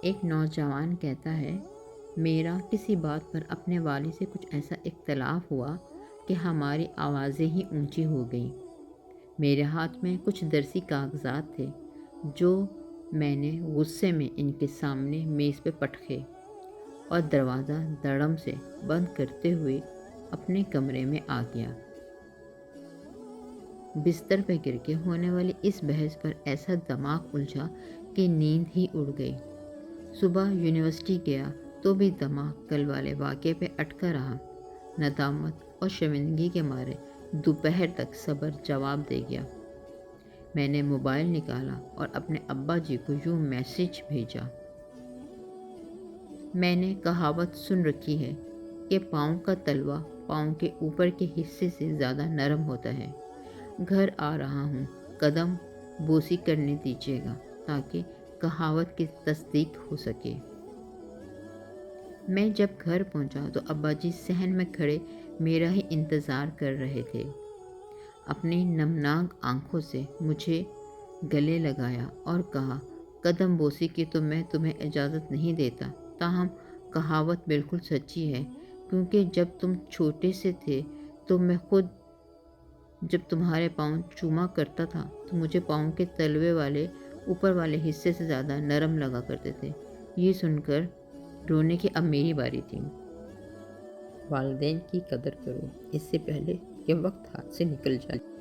ایک نوجوان کہتا ہے، میرا کسی بات پر اپنے والد سے کچھ ایسا اختلاف ہوا کہ ہماری آوازیں ہی اونچی ہو گئیں۔ میرے ہاتھ میں کچھ درسی کاغذات تھے جو میں نے غصے میں ان کے سامنے میز پہ پٹکے اور دروازہ دڑم سے بند کرتے ہوئے اپنے کمرے میں آ گیا۔ بستر پہ گر کے ہونے والی اس بحث پر ایسا دماغ الجھا کہ نیند ہی اڑ گئی۔ صبح یونیورسٹی گیا تو بھی دماغ کل والے واقعے پہ اٹکا رہا۔ ندامت اور شرمندگی کے مارے دوپہر تک صبر جواب دے گیا۔ میں نے موبائل نکالا اور اپنے ابا جی کو یوں میسج بھیجا، میں نے کہاوت سن رکھی ہے کہ پاؤں کا تلوا پاؤں کے اوپر کے حصے سے زیادہ نرم ہوتا ہے۔ گھر آ رہا ہوں، قدم بوسی کرنے دیجیے گا تاکہ کہاوت کی تصدیق ہو سکے۔ میں جب گھر پہنچا تو ابا جی صحن میں کھڑے میرا ہی انتظار کر رہے تھے۔ اپنی نمناک آنکھوں سے مجھے گلے لگایا اور کہا، قدم بوسی کی تو میں تمہیں اجازت نہیں دیتا، تاہم کہاوت بالکل سچی ہے، کیونکہ جب تم چھوٹے سے تھے تو میں خود جب تمہارے پاؤں چوما کرتا تھا تو مجھے پاؤں کے تلوے والے اوپر والے حصے سے زیادہ نرم لگا کرتے تھے۔ یہ سن کر رونے کی اب میری باری تھی۔ والدین کی قدر کرو اس سے پہلے کہ وقت ہاتھ سے نکل جائے۔